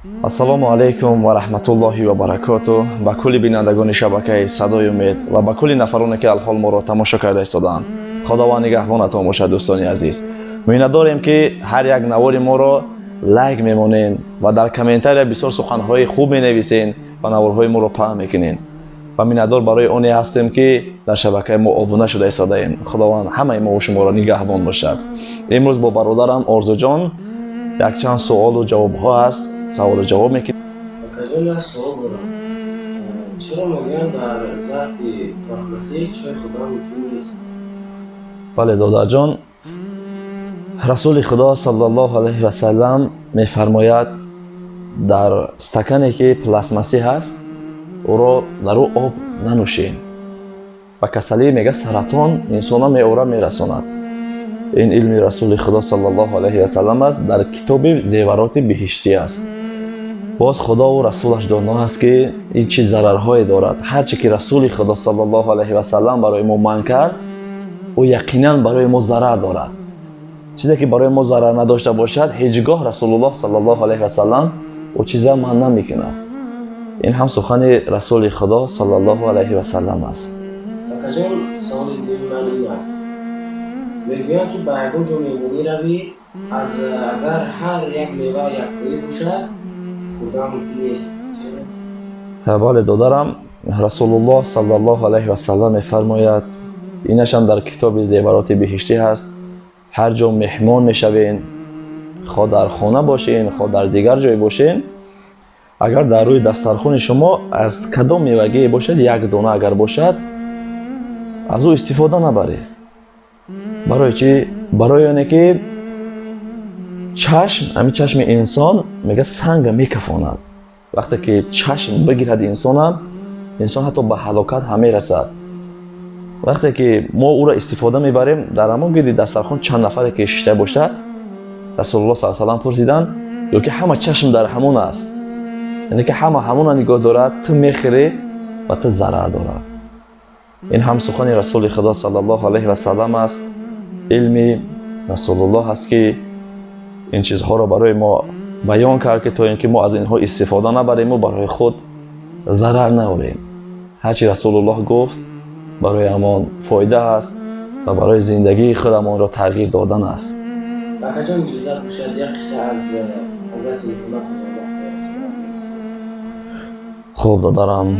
ассалому алайкум ва раҳматуллоҳи ва баракатуҳ ба кулли бинандагони шабакаи садои умед ва ба кулли нафароне ки алҳол моро тамошо карда истодаанд. Худованд нигаҳбонатон бошад дӯстони азиз. миннатдорем ки ҳар як навори моро лайк мемонен ва дар комментария бисёр суханҳои хуб менависен ва наворҳои моро паҳн мекунен. ва миннатдор барои оне ҳастем ки дар шабакаи мо обуна шуда истодаем. Худованд ҳамаи мо шуморо нигаҳбон бошад. имрӯз бо бародарам Орзуҷон якчанд суолу ҷавобҳо ҳаст. سوال جواب میکنیم. کجا نه سوال دارم. چرا میگن در ظرف پلاستیکی چای خدا ممکن نیست؟ بله دادر جان، رسول خدا صلی الله علیه و سلم میفرماید در استکانی که پلاستیکی هست او را در او آب ننوشین. و کسلی میگه سرطان انسان میاره میرساند. این علم رسول خدا صلی الله علیه و سلم است، در کتاب زیورات بهشتی است. باز خدا و رسولش دانا است که این چیز ضررهایی دارد. هر چی که رسول خدا صلی الله علیه و سلم برای ما منع کرد او یقینا برای ما ضرر دارد. چیزی که برای ما ضرر نداشته باشد هیچگاه رسول الله صلی الله علیه و سلم او چیزا منع نمیکند. این هم سخن رسول خدا صلی الله علیه و سلم است. کجا سوال دیگه من این است. میگویند که با یکون جو میمونی روی از اگر هر یک میوه یک کوی باشد خدا ممکن نیست. چرا؟ بله دادرم، رسول الله صلی الله علیه و سلم میفرماید، اینش هم در کتاب زیورات بهشتی هست، هر جا مهمان میشوین، خواه در خانه باشین خواه در دیگر جای باشین، اگر در روی دسترخوان شما از کدام میوگی باشد یک دانه اگر باشد از او استفاده نبرید. برای چی؟ برای اینه که چشم انسان میگه سنگ میکفاند. وقتی که چشم بگیرد انسان حتی به هلاکت هم میرسد. وقتی که ما او را استفاده میبریم در همون گیری دسترخوان چند نفره که شیشته باشد رسول الله صلی الله علیه و سلم پرسیدن یا که همه چشم در همون است، یعنی که همون نگاه دارد تو میخوری و تو ضرر دارد. این هم سخن رسول خدا صلی الله علیه و سلم است. علم رسول الله است که این چیزها را برای ما بیان کرد که تا اینکه ما از اینها استفاده نبریم و برای خود ضرر نوریم. هرچی رسول الله گفت برای امان فایده است و برای زندگی خودمان را تغییر دادن است. با کجا اجازه باشد یک قصه از حضرت محمد صلی الله علیه و سلم؟ خوب دادرم،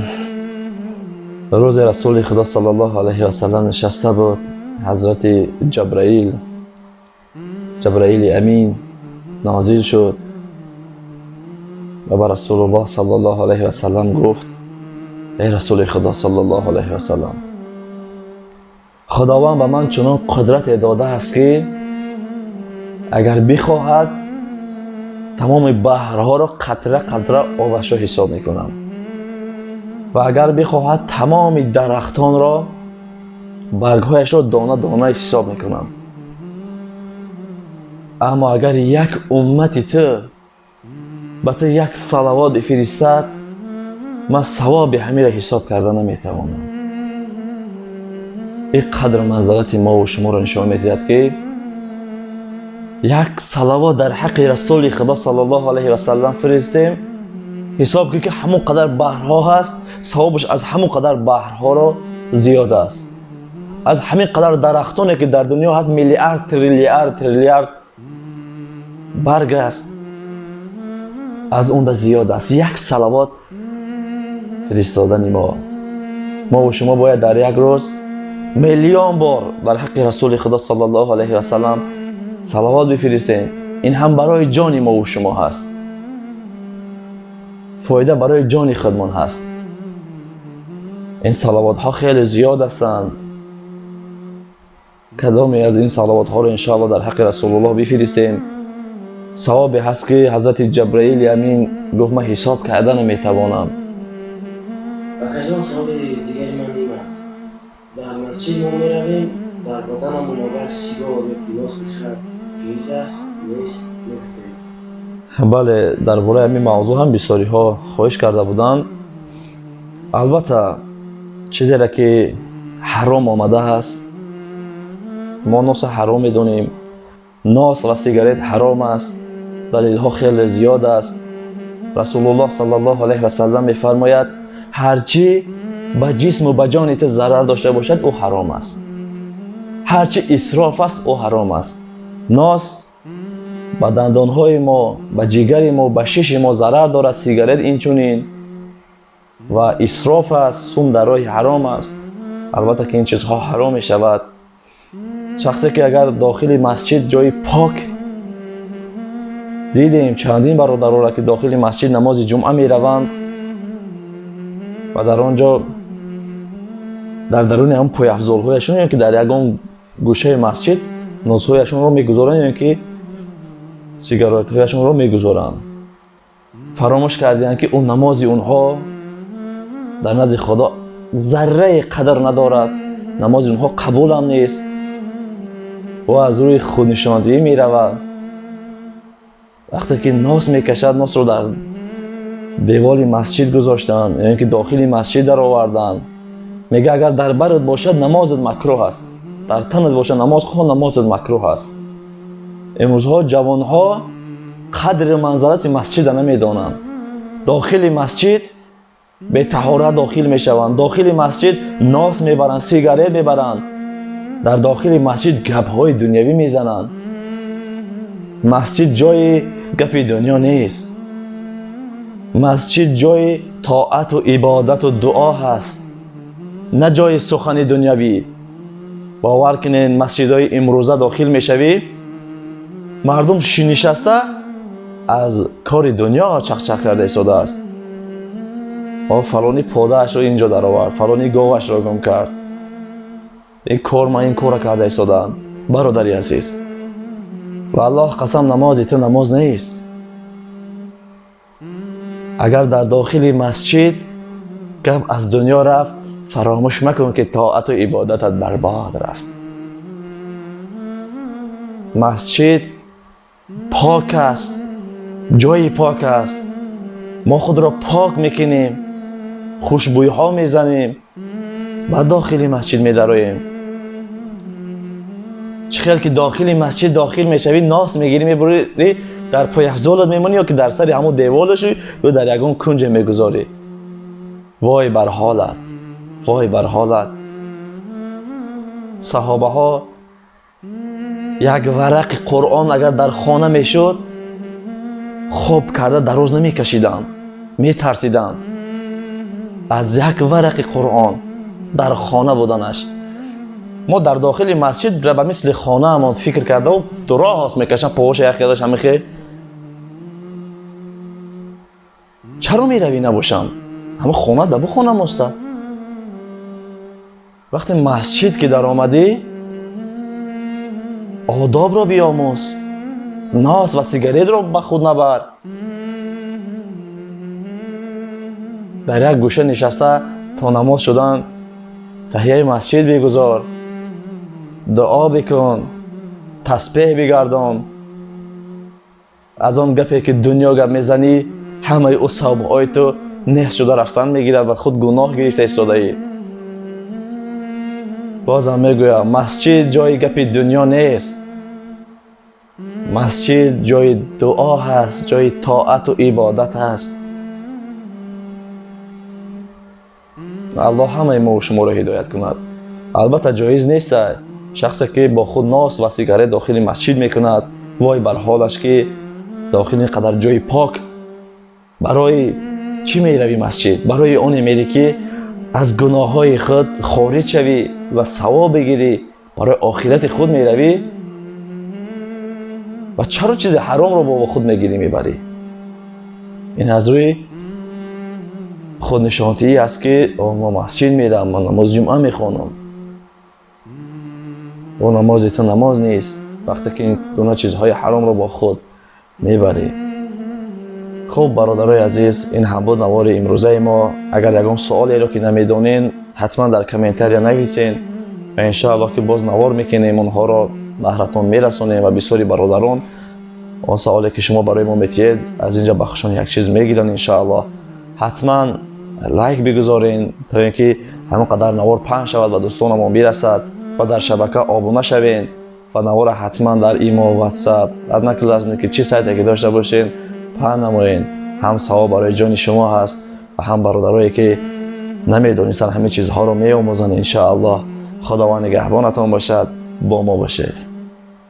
روز رسول خدا صلی الله علیه و سلم نشسته بود. حضرت جبرائیل امین نازل شد و به رسول الله صلی الله علیه و سلم گفت ای رسول خدا صلی الله علیه و سلم، خداوند به من چنان قدرت داده است که اگر بخواهد تمام بحرها را قطره قطره آبش را حساب میکنم و اگر بخواهد تمام درختان را برگهایش را دانه دانه حساب میکنم. اما اگر یک امتی تو به تو یک صلوات بفرستد من ثواب همین را حساب کرده نمیتوانم. این قدر منزلت ما و شما را نشان میدهد که یک صلوات در حق رسول خدا صلی الله علیه و سلم فرستیم حساب که همون قدر بحرها هست، ثوابش از همون قدر بحرها را زیاد است. از همین قدر درختانی که در دنیا هست میلیارد تریلیارد برگ است، از اون زیاد است. یک صلوات فرستادن ما و شما باید در یک روز میلیون بار در حق رسول خدا صلی الله علیه و سلم صلوات بفرستیم. این هم برای جان ما و شما هست، فایده برای جان خودمان هست. این صلوات ها خیلی زیاد هستند. کدامی از این صلوات ها رو انشاءالله در حق رسول الله بفرستیم ثوابی هست که حضرت جبرائیل امین گفت من حساب کرده نمیتوانم. و کجا سوال دیگری من این است. در مسجد ما میرویم در بدنمون اگر سیگار یا گیلاس باشد جایز است نیست نکته؟ بله، درباره همین موضوع هم بسیاری ها خواهش کرده بودند. البته چیزی را که حرام آمده است ما ناس حرام میدونیم. ناس و سیگارت حرام است. دلیل ها خیلی زیاد است. расулуллоҳ саллаллоҳу алайҳи васаллам мефармояд ҳарчи ба ҷисму ба ҷони ту зарар дошта бошад ӯ ҳаром аст. ҳарчи исроф аст ӯ ҳаром аст. нос ба дандонҳои мо, ба ҷигари мо, ба шиши мо зарар дорад. сигарет инчунин ва исроф аст, сум дар роҳи ҳаром аст. албатта ки ин чизҳо ҳаром мешавад. шахсе ки агар дохили масҷид ҷои пок дидем чандин бародароро ки дохили масҷид намози ҷумъа мераванд ва дар он ҷо дар даруни ҳам пойафзолҳояшон ё ки дар ягон гӯшаи масҷид нозҳояшонро мегузоранд ё ки сигаретҳояшонро мегузоранд. фаромӯш кардиянд ки ӯ намози онҳо дар назди худо зарраи қадр надорад. намози онҳо қабул ҳам нест. ӯ аз рӯи худнишондиҳӣ меравад. вақте ки нос мекашад, носро дар девори масҷид гузоштанд ё ки дохили масҷид дароварданд. мега агар дар барат бошад намозат макрӯҳ аст. дар танат бошад намоз хон, намозат макрӯҳ аст. имрӯзҳо ҷавонҳо қадри манзарати масҷида намедонанд. дохили масҷид бетаҳорат дохил мешаванд. дохили масҷид нос мебаранд, сигарет мебаранд. дар дохили масҷид гапҳои дунявӣ мезананд. масҷид ҷои гапи дунё нест. масҷид ҷои тоату ибодату дуо ҳаст, на ҷои сухани дунявӣ. бовар кунед масҷидҳои имрӯза дохил мешавӣ, мардум нишаста аз кори дунё чақчақ карда истодааст. фалони подаашро ин ҷо даровард, фалони говашро гум кард, ин кор ма ин кора карда истодаам. бародари азиз, ва аллоҳ қасам намози ту намоз нест. агар дар дохили масҷид гап аз дунё рафт, фаромӯш макун ки тоату ибодатат барбод рафт. масҷид пок аст, ҷои пок аст. мо худро пок мекунем, хушбӯйҳо мезанем, ба дохили масҷид медароем. чӣ хел ки дохили масҷид дохил мешавӣ, нос мегирӣ, мебурӣ дар пойафзолат мемонӣ ё ки дар сари ҳамун деволаши ё дар ягон кунҷе мегузорӣ. вой бар ҳолат, вой бар ҳолат. саҳобаҳо як варақи қуръон агар дар хона мешуд, хоб карда дароз намекашиданд, метарсиданд аз як варақи қуръон дар хона буданаш. мо дар дохили масҷид ба мисли хонаамон фикр карда дуроз мекашам, поҳоша як кардаш ҳамихе. чаро меравӣ набошам? ҳама хона да бу хона моста. вақте масҷид ки даромадӣ, одобро биомӯз, нос ва сигаретро ба худ набар. дар як гӯша нишаста то намоз шудан таҳияи масҷид бигузор, дуо бикун, тасбеҳ бигардон. аз он гапе ки дунё гап мезанӣ, ҳамаи ӯ савобҳои ту неҳс шуда рафтан мегирад ва худ гуноҳ гирифта истодаӣ. бозам мегӯям, масҷид ҷои гапи дунё нест. масҷид ҷои дуо ҳаст, ҷои тоату ибодат ҳаст. аллоҳ ҳамаи мо шуморо ҳидоят кунад. албатта ҷоиз нест шахсе ки бо худ нос ва сигарет дохили масҷид мекунад, вой бар ҳолаш ки дохили қадар ҷои пок. барои чӣ меравӣ масҷид? барои оне мерӣ ки аз гуноҳҳои худ хориҷ шавӣ ва савоб бигирӣ. барои охирати худ меравӣ ва чаро чизи ҳаромро бо худ мегирӣ мебарӣ? ин аз рӯи худнишонтии аст ки мо масҷид мерам, ман намози ҷумъа мехонам. ӯ намози ту намоз нест, вақте ки ин гуна чизҳои ҳаромро бо худ мебарӣ. хуб бародарои азиз, ин ҳам буд навори имрӯзаи мо. агар ягон суолеро ки намедонен, ҳатман дар комментария нависен ва иншоаллоҳ ки боз навор мекунем, онҳоро баҳратон мерасонем ва бисёри бародарон он саоле ки шумо барои мо метиҳед аз ин ҷо ба хушон як чиз мегиранд. иншоаллоҳ ҳатман лайк бигузорен то ин ки ҳамон қадар навор паҳн шавад ва дӯстонамон бирасад, ва дар шабака обуна шавен ва навора ҳатман дар имо, ватсап, адна классне ки чӣ сайте ки дошта бошен паҳн намоен. هم ثواب برای جان شما هست و هم برادرایی که نمیدونستن همه چیزها رو میآموزن. ان شاء الله خداوند نگهبانتان باشد. با ما باشید.